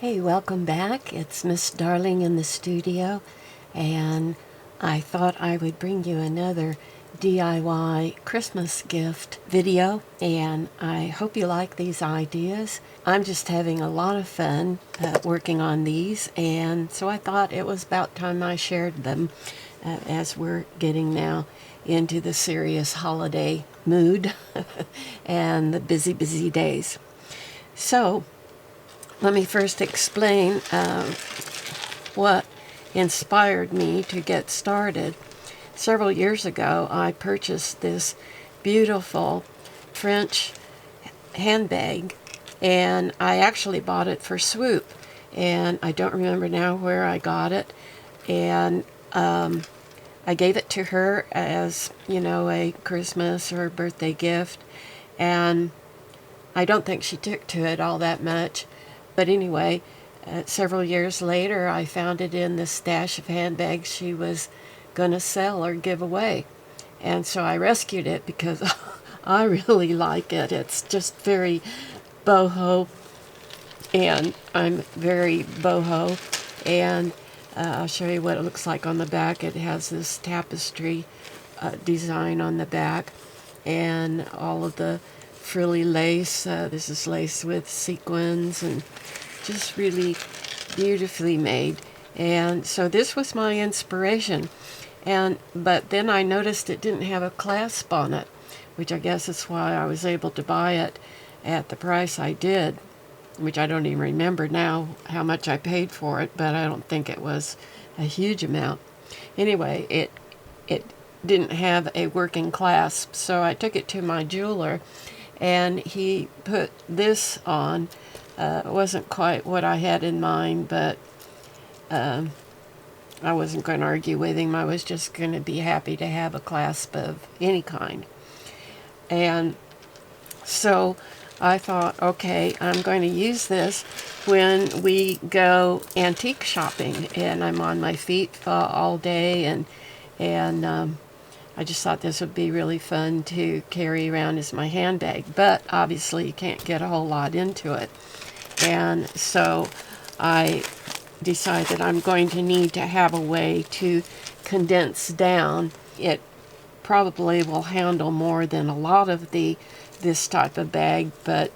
Hey, welcome back. It's Miss Darling in the studio, and I thought I would bring you another DIY Christmas gift video, and I hope you like these ideas. I'm just having a lot of fun working on these, and so I thought it was about time I shared them as we're getting now into the serious holiday mood and the busy days. So, let me first explain what inspired me to get started. Several years ago, I purchased this beautiful French handbag, and I actually bought it for Swoop, and I don't remember now where I got it, and I gave it to her as, a Christmas or birthday gift, and I don't think she took to it all that much. But anyway, several years later, I found it in the stash of handbags she was going to sell or give away. And so I rescued it because I really like it. It's just very boho, and I'm very boho. And I'll show you what it looks like on the back. It has this tapestry design on the back, and all of the frilly lace. This is lace with sequins, and just really beautifully made. And so this was my inspiration. But then I noticed it didn't have a clasp on it, which I guess is why I was able to buy it at the price I did, which I don't even remember now how much I paid for it, but I don't think it was a huge amount. Anyway, it didn't have a working clasp, so I took it to my jeweler, and he put this on. It wasn't quite what I had in mind, but I wasn't going to argue with him. I was just going to be happy to have a clasp of any kind. And so I thought, okay, I'm going to use this when we go antique shopping, and I'm on my feet all day, and I just thought this would be really fun to carry around as my handbag, but obviously you can't get a whole lot into it. And so I decided I'm going to need to have a way to condense down. It probably will handle more than a lot of this type of bag, but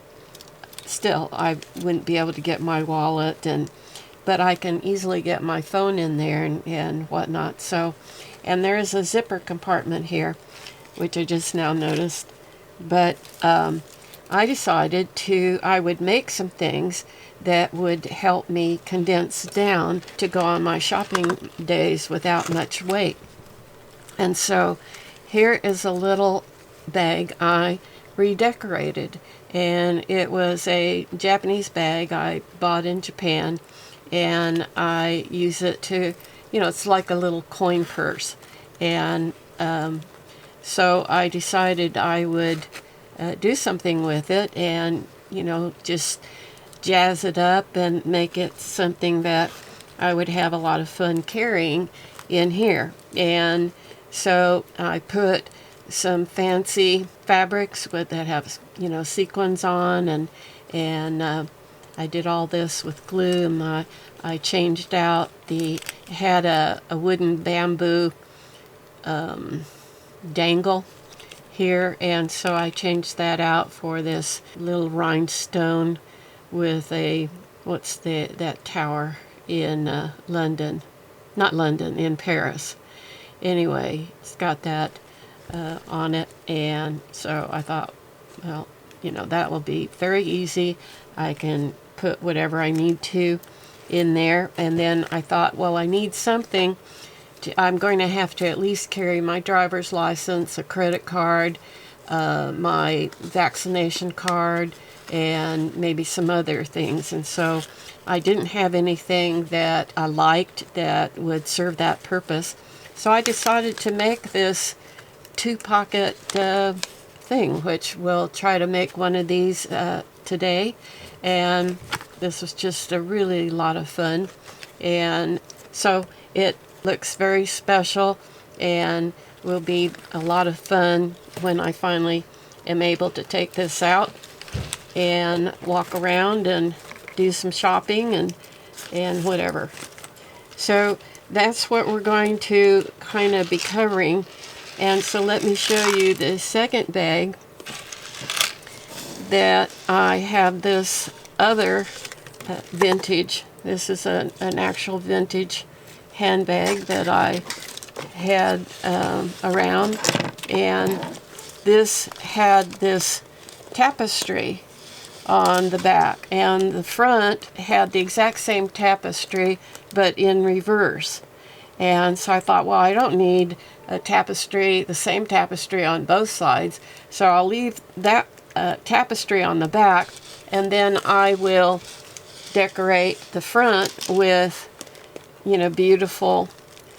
still I wouldn't be able to get my wallet, but I can easily get my phone in there and whatnot. So, and there is a zipper compartment here, which I just now noticed. But I decided I would make some things that would help me condense down to go on my shopping days without much weight. And so here is a little bag I redecorated, and it was a Japanese bag I bought in Japan, and I use it to, it's like a little coin purse. And so I decided I would do something with it and, just jazz it up and make it something that I would have a lot of fun carrying in here. And so I put some fancy fabrics that have, sequins on, and I did all this with glue, and I changed out had a wooden bamboo dangle here, and so I changed that out for this little rhinestone with that tower in London, not London, in Paris. Anyway, it's got that on it, and so I thought, well, that will be very easy. I can put whatever I need to in there. And then I thought, well, I need something. I'm going to have to at least carry my driver's license, a credit card, my vaccination card, and maybe some other things. And so I didn't have anything that I liked that would serve that purpose. So I decided to make this two-pocket thing, which we'll try to make one of these today. And this was just a really lot of fun. And so it looks very special and will be a lot of fun when I finally am able to take this out and walk around and do some shopping and whatever. So that's what we're going to kind of be covering. And so let me show you the second bag that I have. This other vintage. This is an actual vintage handbag that I had around, and this had this tapestry on the back, and the front had the exact same tapestry but in reverse. And so I thought, well, I don't need a tapestry, the same tapestry on both sides, so I'll leave that tapestry on the back, and then I will decorate the front with, you know, beautiful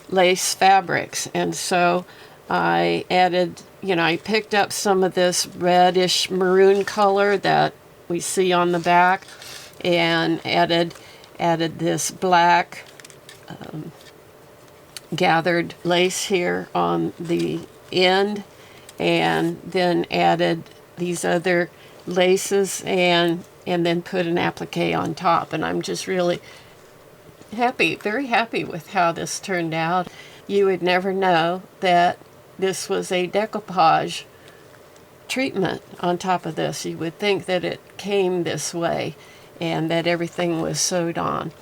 lace fabrics. And so I added, you know, I picked up some of this reddish maroon color that we see on the back, and added this black gathered lace here on the end, and then added these other laces, and then put an applique on top. And I'm just really happy, very happy with how this turned out. You would never know that this was a decoupage treatment on top of this. You would think that it came this way and that everything was sewed on,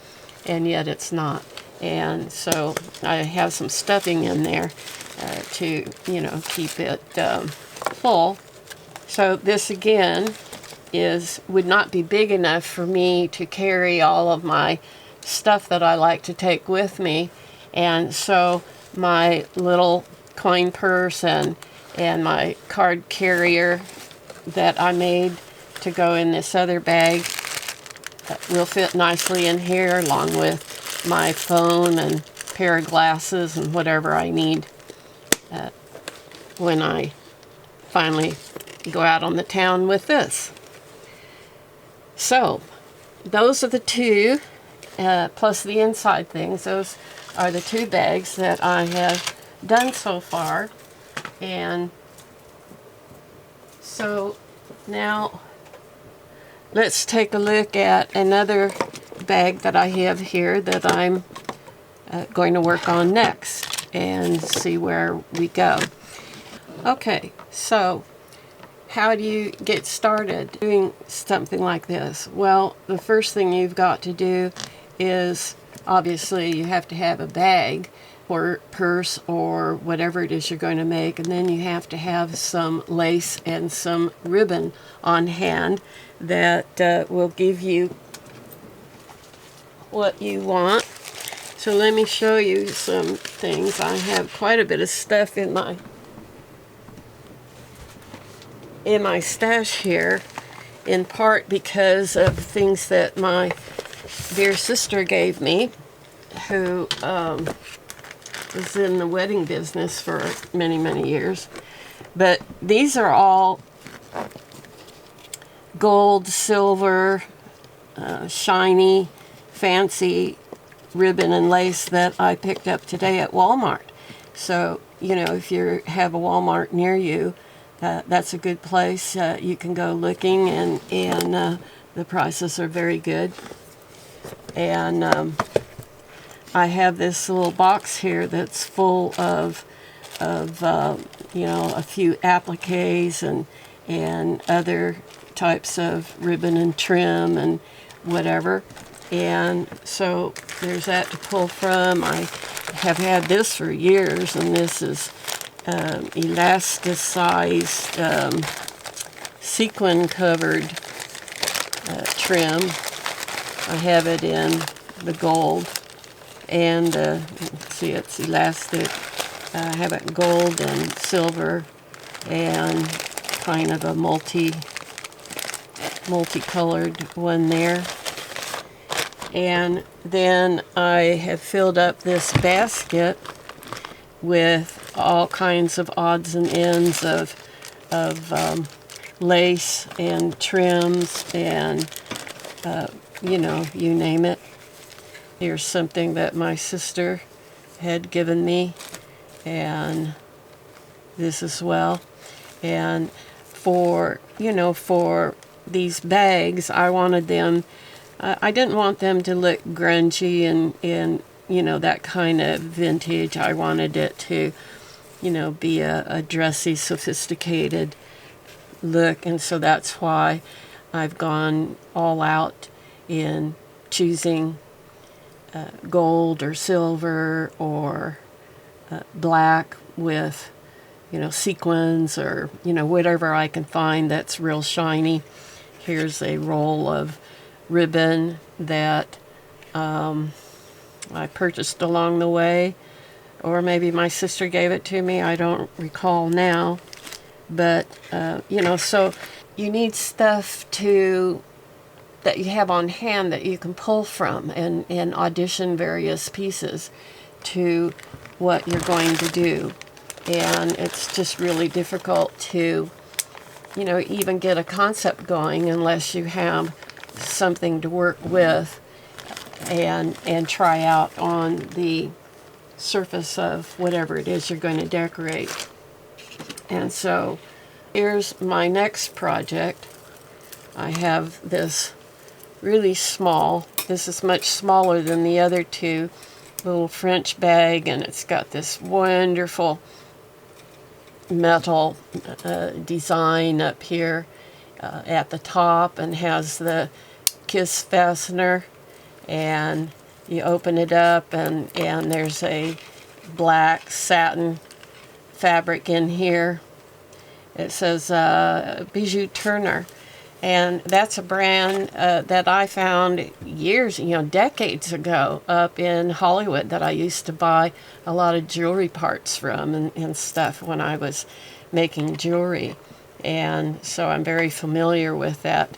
and yet it's not. And so I have some stuffing in there to, you know, keep it full. So this again would not be big enough for me to carry all of my stuff that I like to take with me. And so my little coin purse and my card carrier that I made to go in this other bag will fit nicely in here, along with my phone and pair of glasses and whatever I need when I finally go out on the town with this. So those are the two, plus the inside things. Those are the two bags that I have done so far. And so now let's take a look at another bag that I have here that I'm going to work on next and see where we go. Okay, so how do you get started doing something like this? Well, the first thing you've got to do is, obviously, you have to have a bag or purse or whatever it is you're going to make, and then you have to have some lace and some ribbon on hand that will give you what you want. So let me show you some things. I have quite a bit of stuff in my stash here, in part because of things that my dear sister gave me, who was in the wedding business for many, many years. But these are all gold, silver, shiny, fancy ribbon and lace that I picked up today at Walmart. So, you know, if you have a Walmart near you, that's a good place. You can go looking, and the prices are very good. And I have this little box here that's full of you know, a few appliques and other types of ribbon and trim and whatever. And so there's that to pull from. I have had this for years, and this is elasticized sequin covered trim. I have it in the gold, and see, it's elastic. I have it in gold and silver, and kind of a multicolored one there. And then I have filled up this basket with all kinds of odds and ends of lace and trims and you know, you name it. Here's something that my sister had given me, and this as well. And for, you know, for these bags, I wanted them I didn't want them to look grungy and you know, that kind of vintage. I wanted it to, you know, be a dressy, sophisticated look, and so that's why I've gone all out in choosing gold or silver or black with, you know, sequins or, you know, whatever I can find that's real shiny. Here's a roll of ribbon that I purchased along the way, or maybe my sister gave it to me. I don't recall now. But, you know, so you need stuff that you have on hand that you can pull from and audition various pieces to what you're going to do. And it's just really difficult to, you know, even get a concept going unless you have something to work with and try out on the surface of whatever it is you're going to decorate. And so here's my next project. I have this really small, this is much smaller than the other two, little French bag, and it's got this wonderful metal design up here at the top, and has the kiss fastener, and you open it up and there's a black satin fabric in here. It says Bijou Turner, and that's a brand that I found years, you know, decades ago up in Hollywood that I used to buy a lot of jewelry parts from and stuff when I was making jewelry, and so I'm very familiar with that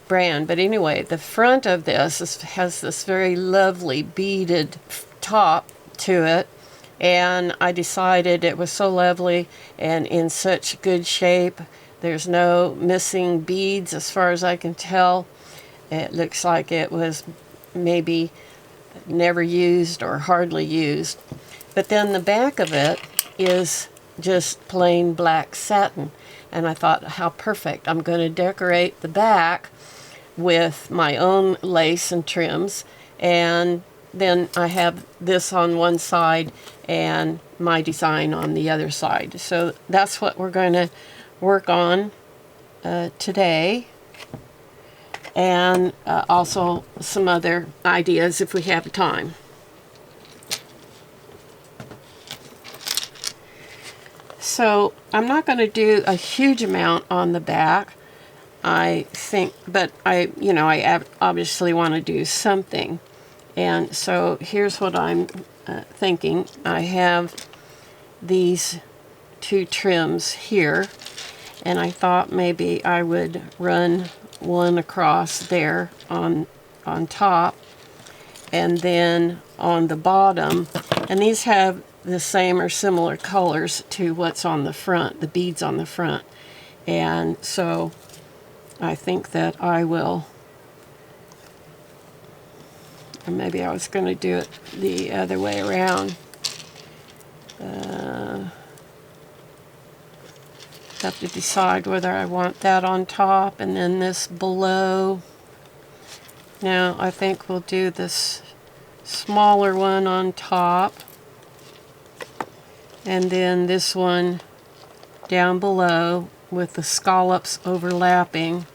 brand. But anyway, the front of this has this very lovely beaded top to it, and I decided it was so lovely and in such good shape. There's no missing beads as far as I can tell. It looks like it was maybe never used or hardly used. But then the back of it is just plain black satin, and I thought, how perfect. I'm going to decorate the back with my own lace and trims, and then I have this on one side and my design on the other side. So that's what we're going to work on today, and also some other ideas if we have time. So I'm not going to do a huge amount on the back, I think, but I obviously want to do something. And so here's what I'm thinking. I have these two trims here, and I thought maybe I would run one across there on top, and then on the bottom, and these have the same or similar colors to what's on the front, the beads on the front. And so I think that I will, or maybe I was going to do it the other way around. Have to decide whether I want that on top and then this below. Now I think we'll do this smaller one on top, and then this one down below with the scallops overlapping.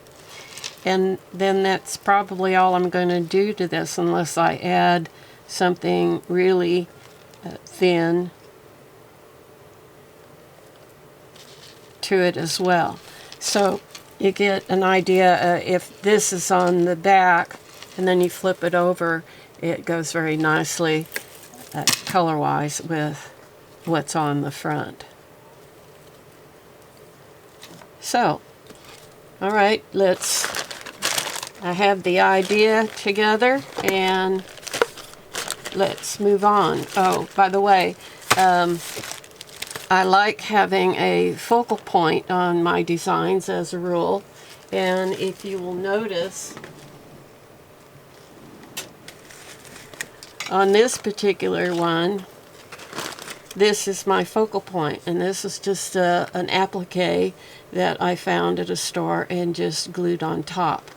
And then that's probably all I'm going to do to this, unless I add something really thin to it as well. So you get an idea. If this is on the back and then you flip it over, it goes very nicely color-wise with what's on the front. So, all right, I have the idea together, and let's move on. Oh, by the way, I like having a focal point on my designs as a rule, and if you will notice, on this particular one, this is my focal point, and this is just an applique that I found at a store and just glued on top.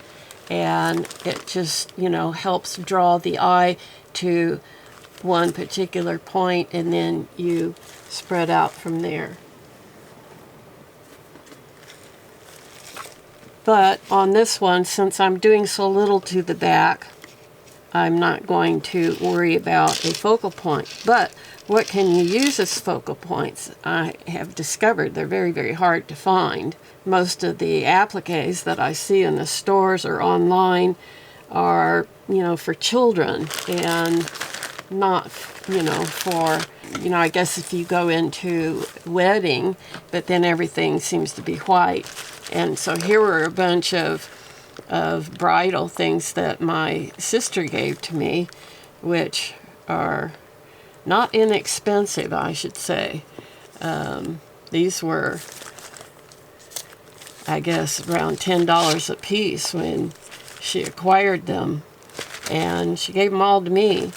and it just, you know, helps draw the eye to one particular point, and then you spread out from there. But on this one, since I'm doing so little to the back, I'm not going to worry about a focal point. But what can you use as focal points? I have discovered they're very, very hard to find. Most of the appliques that I see in the stores or online are, you know, for children and not, you know, for, you know, I guess if you go into wedding, but then everything seems to be white. And so here were a bunch of bridal things that my sister gave to me, which are not inexpensive, I should say. These were, I guess, around $10 a piece when she acquired them, and she gave them all to me.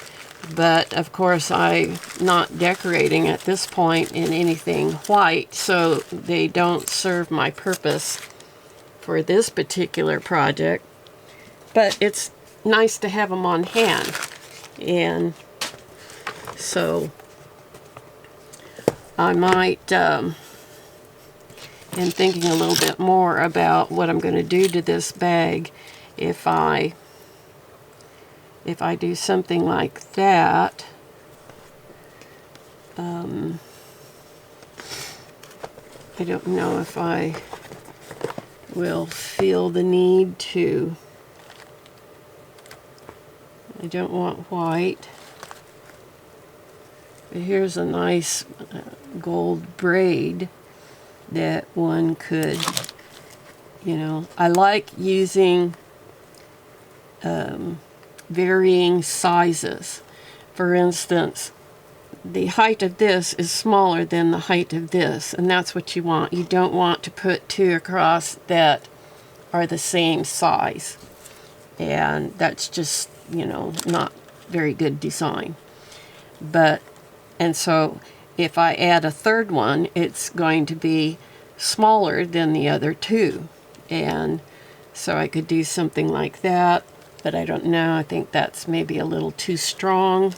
But of course I'm not decorating at this point in anything white, so they don't serve my purpose for this particular project. But it's nice to have them on hand, and so I might, in thinking a little bit more about what I'm going to do to this bag, if I do something like that, I don't know if I will feel the need to. I don't want white. But here's a nice gold braid that one could, you know, I like using varying sizes. For instance, the height of this is smaller than the height of this, and that's what you want. You don't want to put two across that are the same size, and that's just, you know, not very good design. But, and so if I add a third one, it's going to be smaller than the other two, and so I could do something like that. But I don't know, I think that's maybe a little too strong.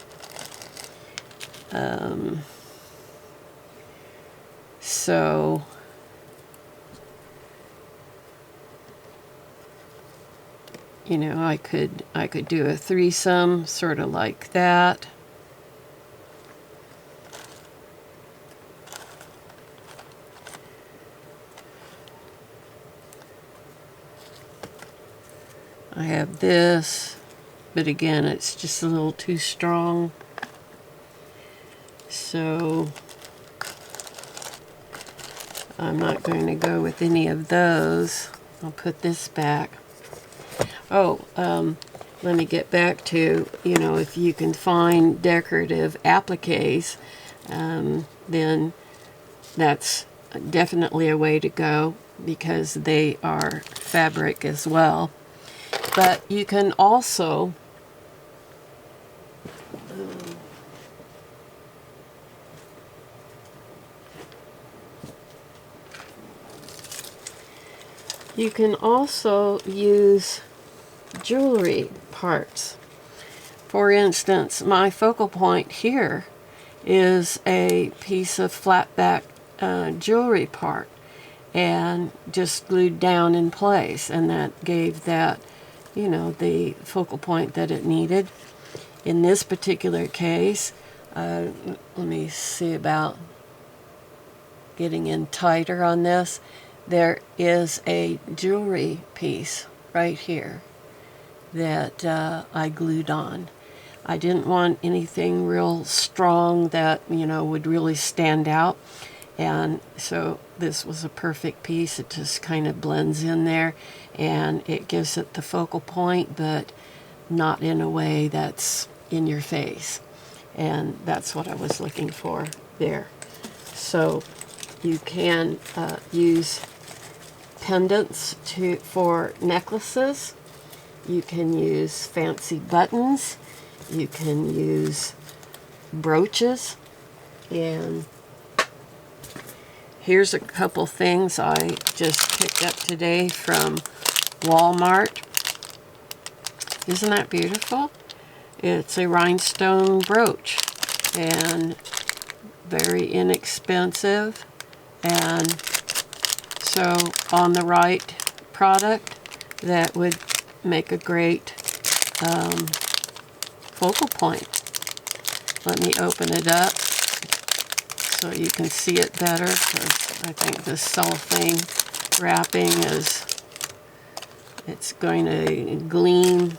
So you know, I could do a threesome, sort of like that. I have this, but again, it's just a little too strong. So I'm not going to go with any of those. I'll put this back. Oh, let me get back to, you know, if you can find decorative appliques, then that's definitely a way to go, because they are fabric as well. But you can also use jewelry parts. For instance, my focal point here is a piece of flat back jewelry part, and just glued down in place, and that gave that, you know, the focal point that it needed. In this particular case, let me see about getting in tighter on this. There is a jewelry piece right here that I glued on. I didn't want anything real strong that, you know, would really stand out, and so this was a perfect piece. It just kind of blends in there, and it gives it the focal point, but not in a way that's in your face, and that's what I was looking for there. So you can use pendants for necklaces. You can use fancy buttons. You can use brooches. And here's a couple things I just picked up today from Walmart. Isn't that beautiful? It's a rhinestone brooch, and very inexpensive, and so on the right product, that would make a great focal point. Let me open it up so you can see it better, because I think this cellophane wrapping it's going to gleam.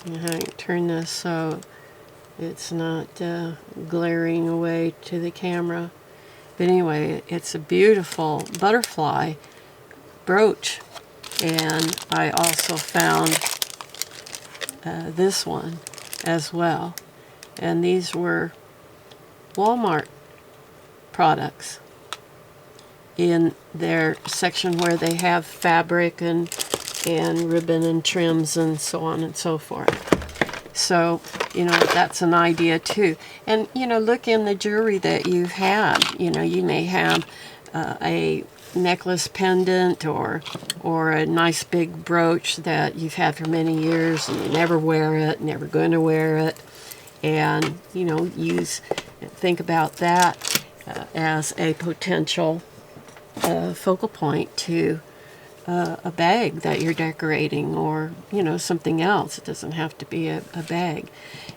And I turn this so it's not glaring away to the camera. But anyway, it's a beautiful butterfly brooch. And I also found this one as well. And these were Walmart products in their section where they have fabric and ribbon and trims and so on and so forth. So, you know, that's an idea too. And, you know, look in the jewelry that you've had. You know, you may have a necklace pendant or a nice big brooch that you've had for many years and you never wear it, never going to wear it. And, you know, think about that as a potential focal point to a bag that you're decorating, or, you know, something else. It doesn't have to be a bag.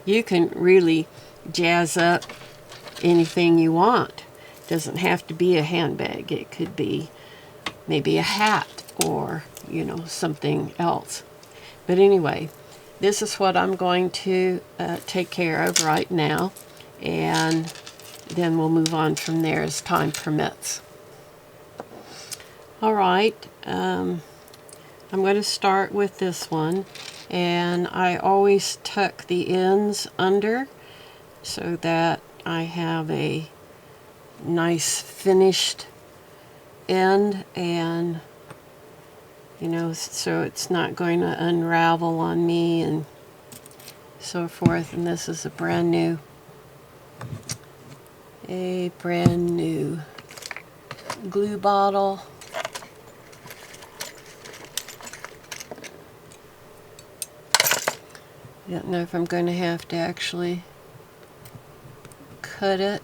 You can really jazz up anything you want. It doesn't have to be a handbag. It could be maybe a hat or, you know, something else. But anyway, this is what I'm going to take care of right now, and then we'll move on from there as time permits. All right, I'm going to start with this one, and I always tuck the ends under so that I have a nice finished end, and, you know, so it's not going to unravel on me and so forth. And this is a brand new glue bottle. I don't know if I'm going to have to actually cut it.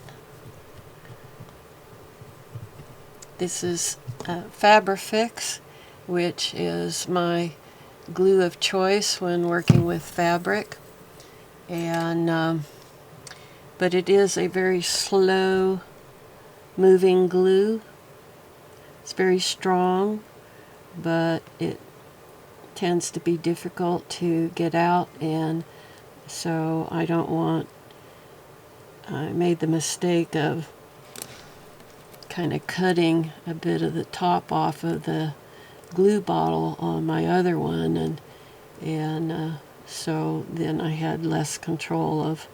This is Fabrifix, which is my glue of choice when working with fabric. And but it is a very slow moving glue. It's very strong, but it tends to be difficult to get out, and so I made the mistake of kind of cutting a bit of the top off of the glue bottle on my other one, and so then I had less control of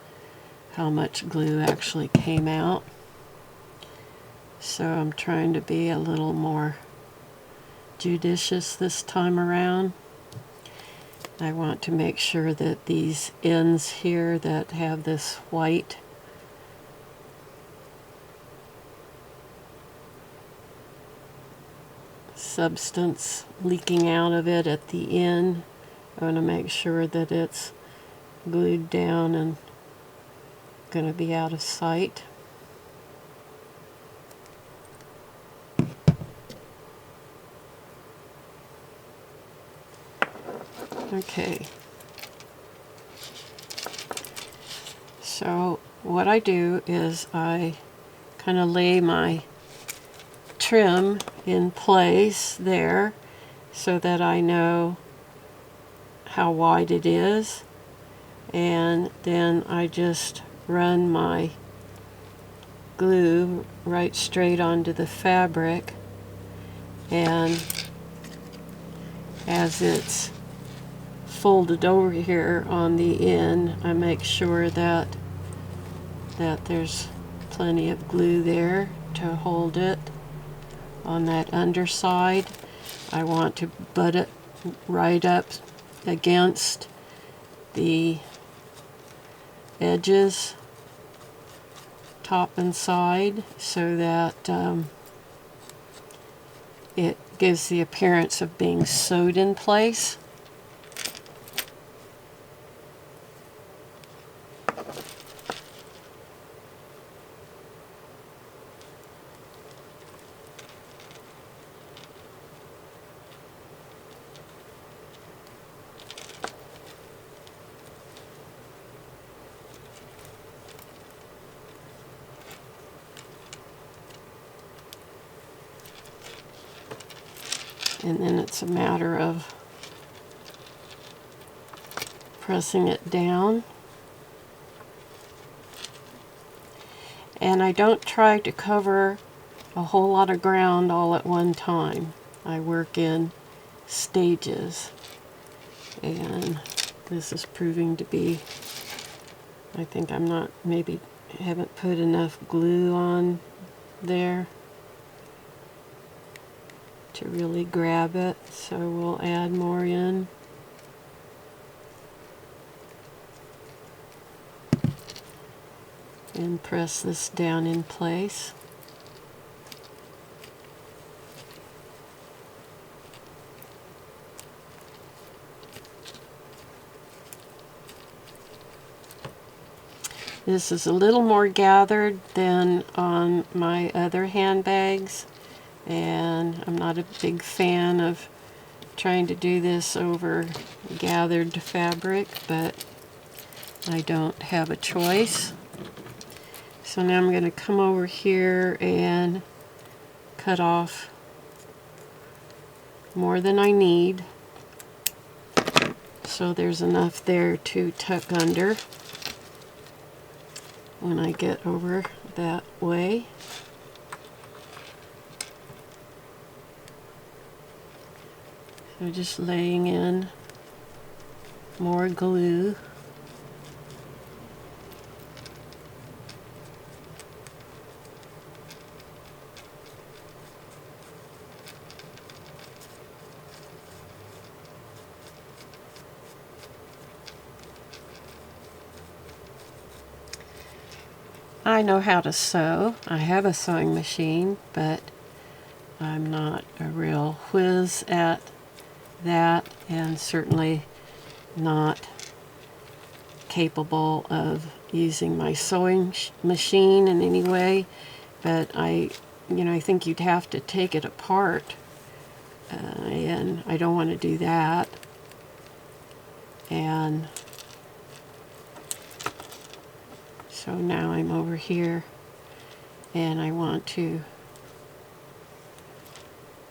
how much glue actually came out. So I'm trying to be a little more judicious this time around. I want to make sure that these ends here that have this white substance leaking out of it at the end, I want to make sure that it's glued down and going to be out of sight. Okay, so what I do is I kind of lay my trim in place there so that I know how wide it is, and then I just run my glue right straight onto the fabric, and as it's folded over here on the end, I make sure that there's plenty of glue there to hold it. On that underside, I want to butt it right up against the edges, top and side, so that gives the appearance of being sewed in place. And then it's a matter of pressing it down. And I don't try to cover a whole lot of ground all at one time. I work in stages. And this is proving to be, I think I'm not, maybe haven't put enough glue on there to really grab it, so we'll add more in. And press this down in place. This is a little more gathered than on my other handbags, and I'm not a big fan of trying to do this over gathered fabric, but I don't have a choice. So now I'm going to come over here and cut off more than I need, so there's enough there to tuck under when I get over that way. So just laying in more glue. I know how to sew. I have a sewing machine, but I'm not a real whiz at that, and certainly not capable of using my sewing machine in any way. But I think you'd have to take it apart, and I don't want to do that. And so now I'm over here, and I want to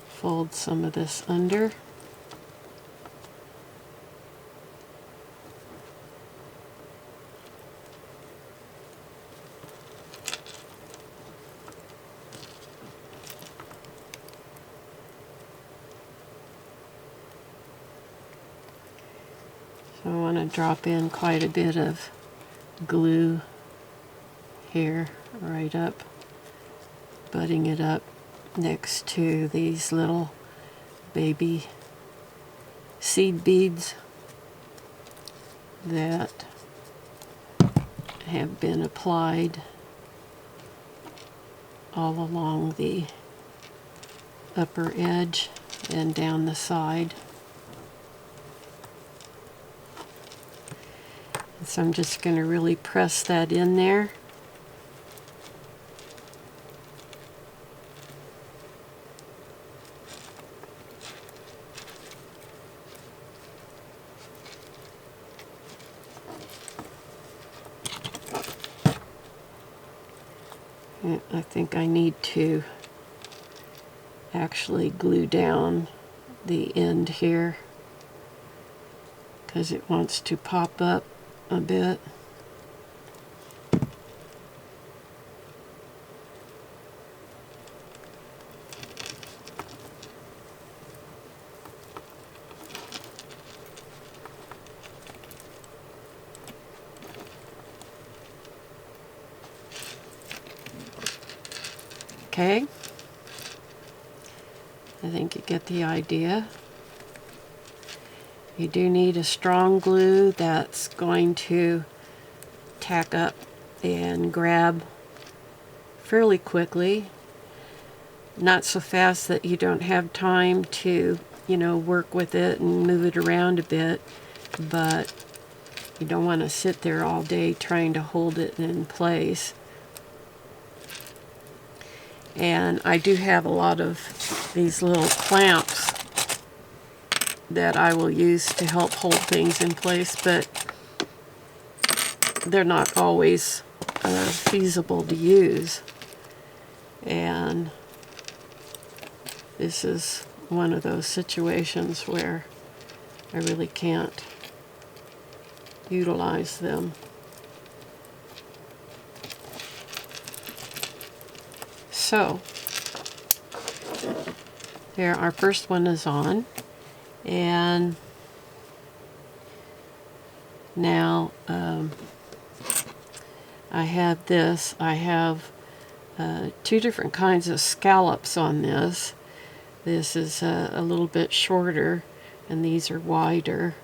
fold some of this under. So I want to drop in quite a bit of glue here, right up, butting it up next to these little baby seed beads that have been applied all along the upper edge and down the side. So I'm just going to really press that in there. I think I need to actually glue down the end here because it wants to pop up a bit. Okay, I think you get the idea. You do need a strong glue that's going to tack up and grab fairly quickly. not so fast that you don't have time to, you know, work with it and move it around a bit, but you don't want to sit there all day trying to hold it in place. And I do have a lot of these little clamps that I will use to help hold things in place, but they're not always feasible to use. And this is one of those situations where I really can't utilize them. So there, our first one is on, and now I have this. I have two different kinds of scallops on this. This is a little bit shorter, and these are wider.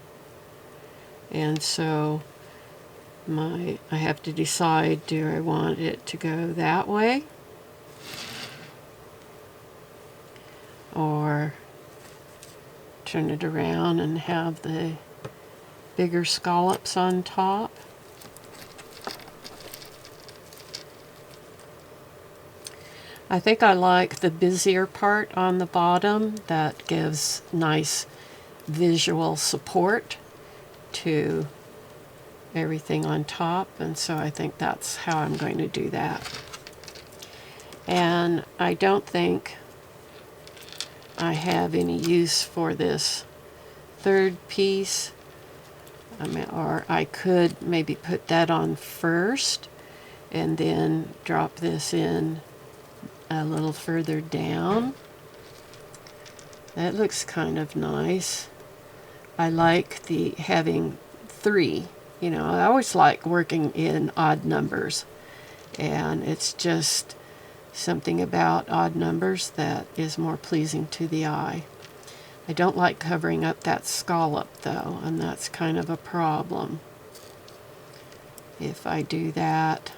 And so I have to decide, do I want it to go that way, or turn it around and have the bigger scallops on top. I think I like the busier part on the bottom. That gives nice visual support to everything on top, and so I think that's how I'm going to do that. And I don't think I have any use for this third piece. Or I could maybe put that on first and then drop this in a little further down. That looks kind of nice. I like the having 3. You know, I always like working in odd numbers, and it's just something about odd numbers that is more pleasing to the eye. I don't like covering up that scallop though, and that's kind of a problem. If I do that,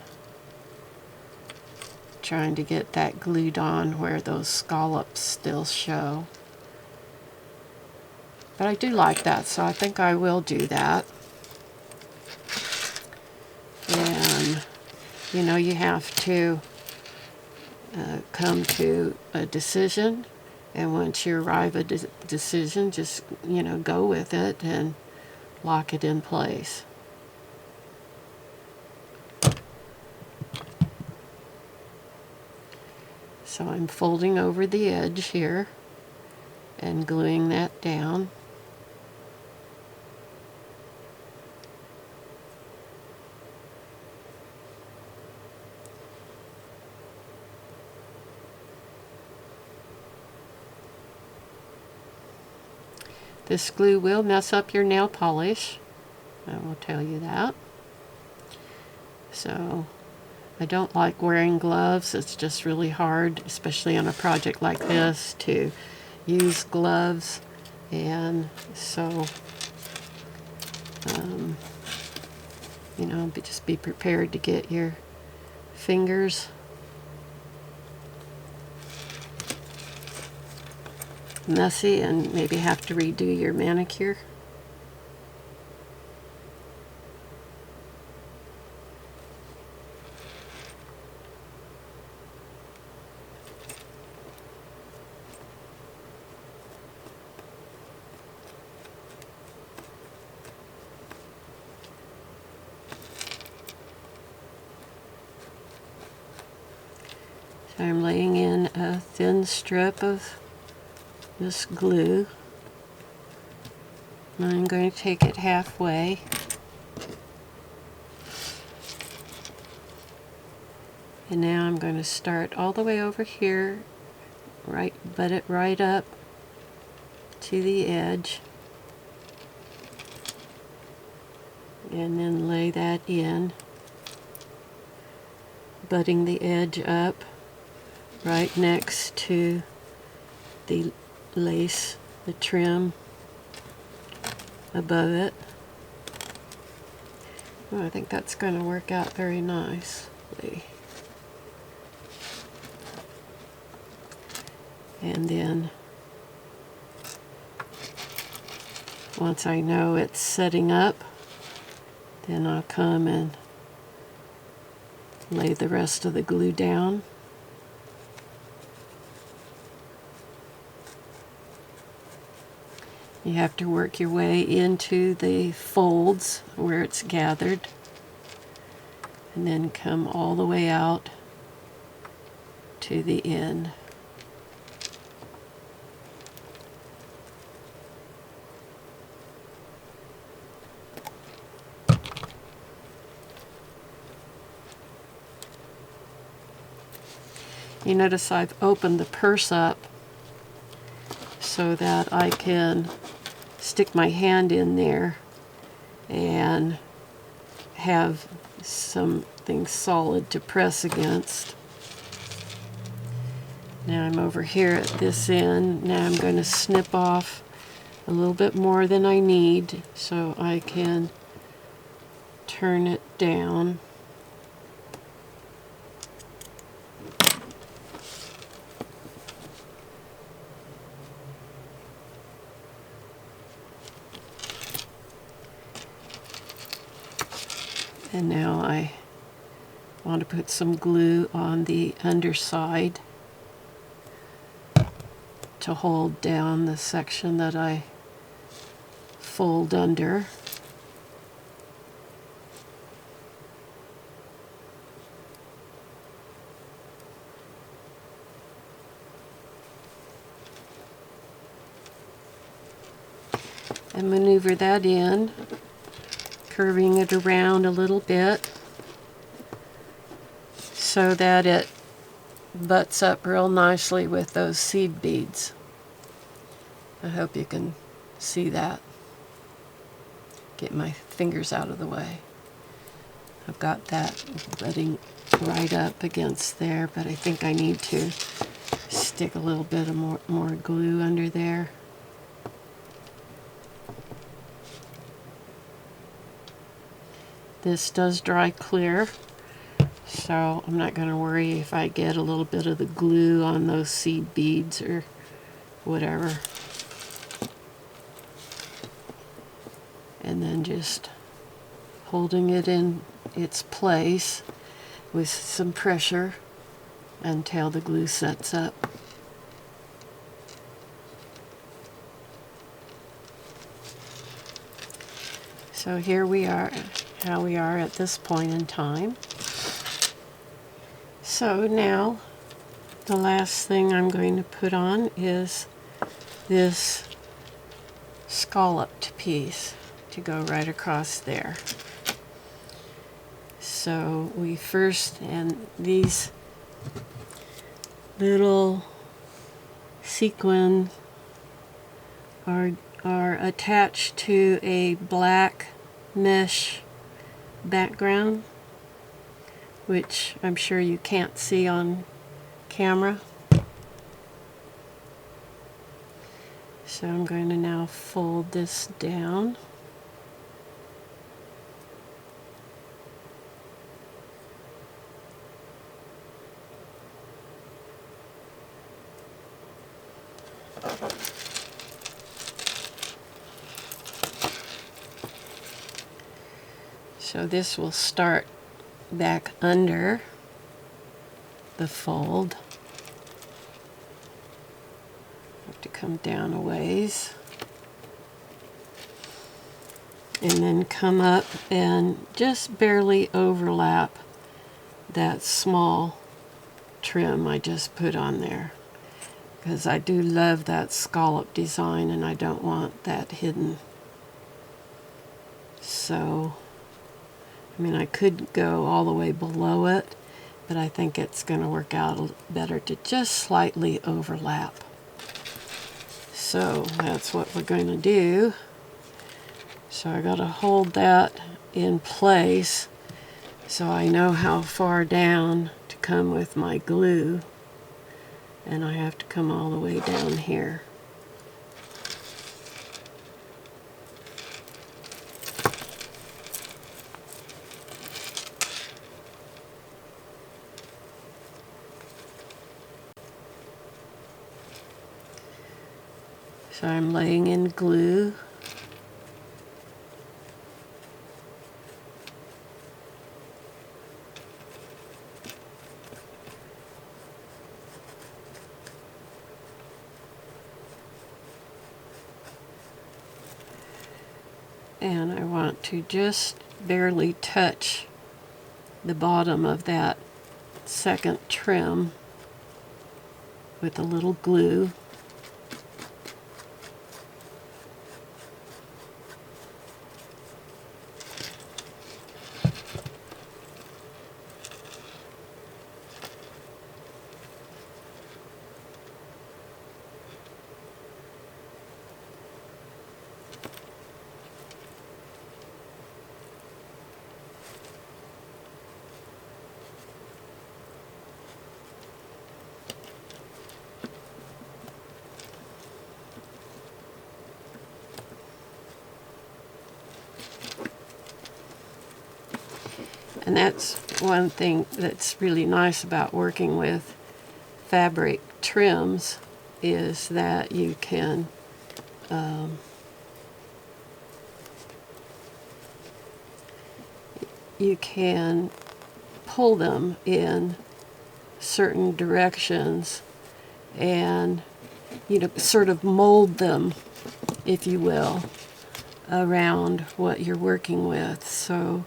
trying to get that glued on where those scallops still show. But I do like that, so I think I will do that. And, you know, you have to come to a decision, and once you arrive at a decision, just, you know, go with it and lock it in place. So I'm folding over the edge here and gluing that down. This glue will mess up your nail polish, I will tell you that. So I don't like wearing gloves. It's just really hard, especially on a project like this, to use gloves. And so, you know, just be prepared to get your fingers messy and maybe have to redo your manicure. So I'm laying in a thin strip of this glue, and I'm going to take it halfway. And now I'm going to start all the way over here, butt it right up to the edge, and then lay that in, butting the edge up right next to the lace, the trim above it. Oh, I think that's going to work out very nicely. And then once I know it's setting up, then I'll come and lay the rest of the glue down. You have to work your way into the folds where it's gathered, and then come all the way out to the end. You notice I've opened the purse up so that I can stick my hand in there and have something solid to press against. Now I'm over here at this end. Now I'm going to snip off a little bit more than I need so I can turn it down. And now I want to put some glue on the underside to hold down the section that I fold under. And maneuver that in, curving it around a little bit so that it butts up real nicely with those seed beads. I hope you can see that. Get my fingers out of the way. I've got that butting right up against there, but I think I need to stick a little bit of more glue under there. This does dry clear, so I'm not going to worry if I get a little bit of the glue on those seed beads or whatever. And then just holding it in its place with some pressure until the glue sets up. So here we are, how we are at this point in time. So now the last thing I'm going to put on is this scalloped piece to go right across there. So we first, and these little sequins are attached to a black mesh background, which I'm sure you can't see on camera. So I'm going to now fold this down. So this will start back under the fold. Have to come down a ways. And then come up and just barely overlap that small trim I just put on there. Because I do love that scallop design and I don't want that hidden. So I mean, I could go all the way below it, but I think it's going to work out better to just slightly overlap. So that's what we're going to do. So I got to hold that in place so I know how far down to come with my glue, and I have to come all the way down here. So I'm laying in glue. And I want to just barely touch the bottom of that second trim with a little glue. And that's one thing that's really nice about working with fabric trims, is that you can pull them in certain directions and, you know, sort of mold them, if you will, around what you're working with, so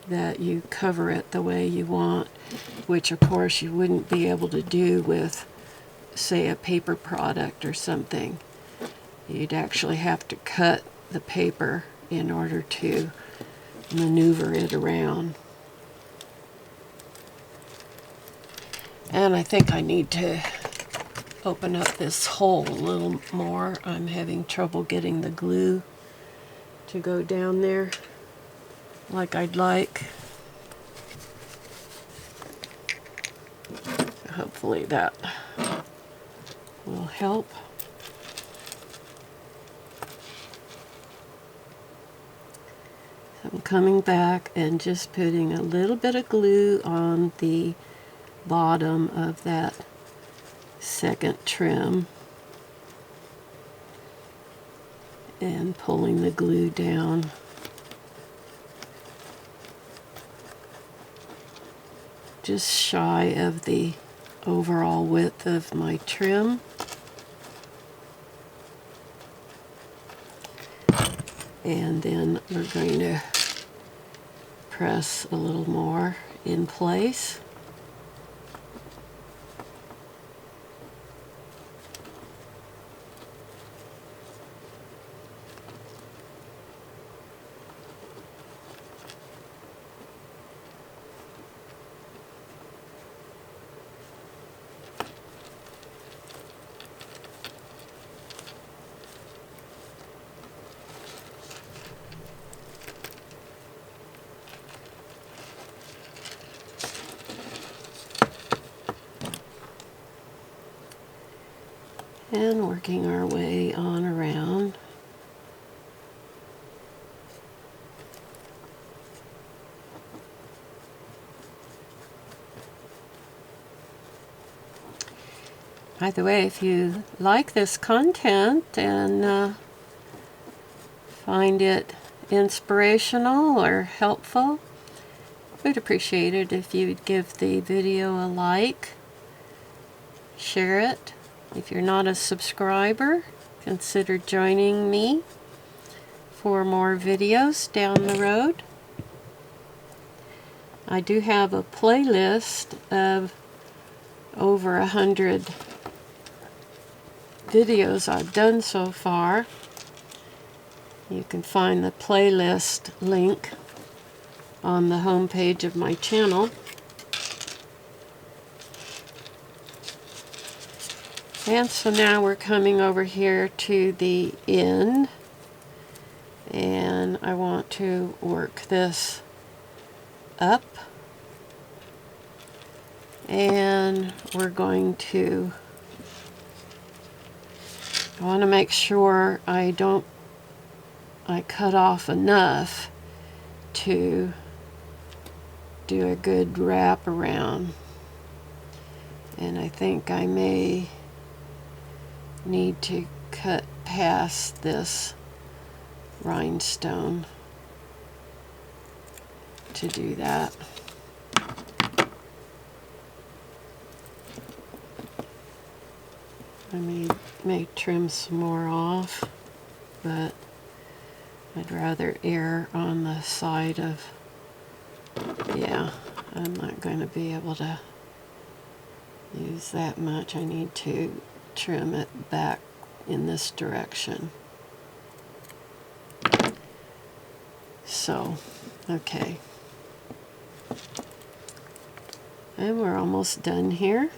that you cover it the way you want, which of course you wouldn't be able to do with, say, a paper product or something. You'd actually have to cut the paper in order to maneuver it around. And I think I need to open up this hole a little more. I'm having trouble getting the glue to go down there like I'd like. Hopefully that will help. So I'm coming back and just putting a little bit of glue on the bottom of that second trim and pulling the glue down. Just shy of the overall width of my trim. And then we're going to press a little more in place. And working our way on around. By the way, if you like this content and find it inspirational or helpful, we'd appreciate it if you'd give the video a like, share it. If you're not a subscriber, consider joining me for more videos down the road. I do have a playlist of over 100 videos I've done so far. You can find the playlist link on the home page of my channel. And so now we're coming over here to the end, and I want to work this up, and we're going to, I want to make sure I cut off enough to do a good wrap around. And I think I may need to cut past this rhinestone to do that. I may trim some more off, but I'd rather err on the side of, yeah, I'm not going to be able to use that much. I need to trim it back in this direction. So, okay. And we're almost done here.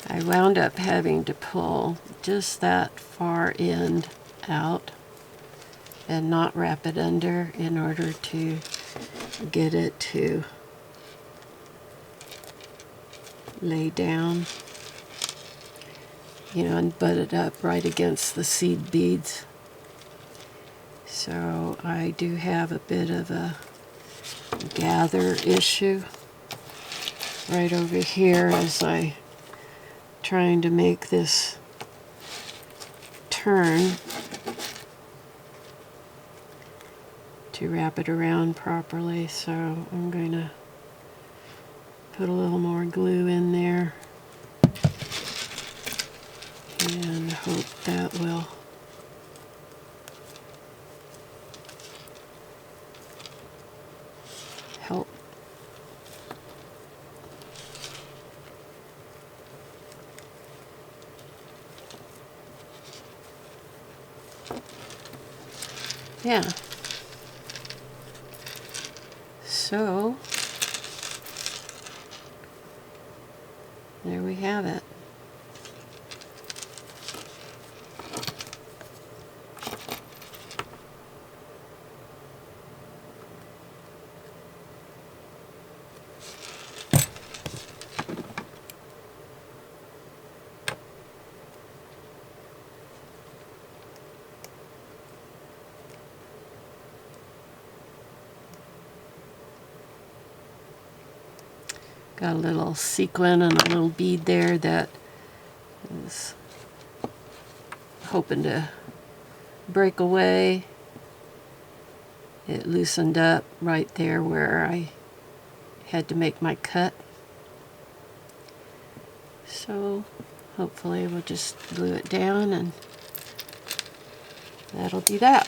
I wound up having to pull just that far end out and not wrap it under in order to get it to lay down, you know, and butt it up right against the seed beads. So I do have a bit of a gather issue right over here as I trying to make this turn to wrap it around properly. So I'm going to put a little more glue in there and hope that will help. Yeah. So, there we have it. Got a little sequin and a little bead there that is hoping to break away. It loosened up right there where I had to make my cut. So hopefully we'll just glue it down and that'll do that.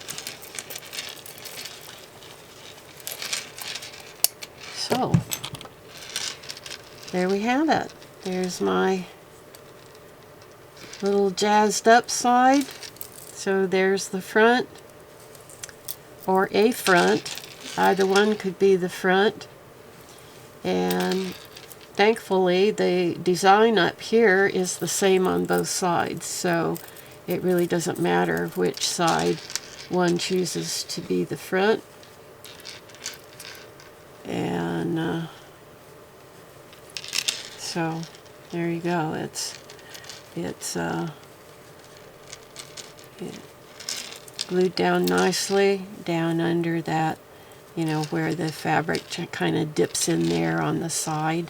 So there we have it. There's my little jazzed up side. So there's the front, or a front. Either one could be the front. And thankfully the design up here is the same on both sides. So it really doesn't matter which side one chooses to be the front. And so there you go. It's It's glued down nicely down under that, you know, where the fabric kind of dips in there on the side.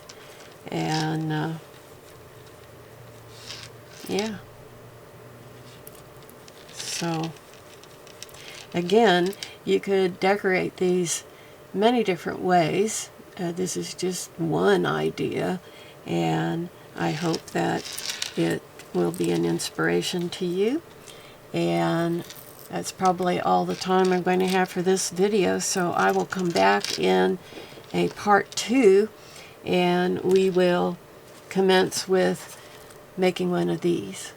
And yeah. So again, you could decorate these many different ways. This is just one idea, and I hope that it will be an inspiration to you. And that's probably all the time I'm going to have for this video, so I will come back in a part 2, and we will commence with making one of these.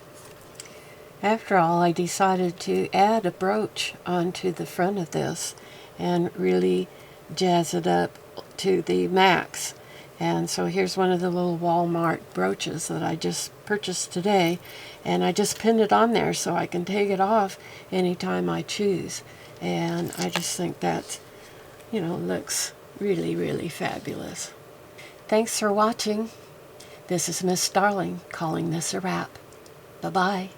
After all, I decided to add a brooch onto the front of this and really jazz it up to the max. And so here's one of the little Walmart brooches that I just purchased today, and I just pinned it on there so I can take it off anytime I choose. And I just think that, you know, looks really, really fabulous. Thanks for watching. This is Miss Darling calling this a wrap. Bye-bye.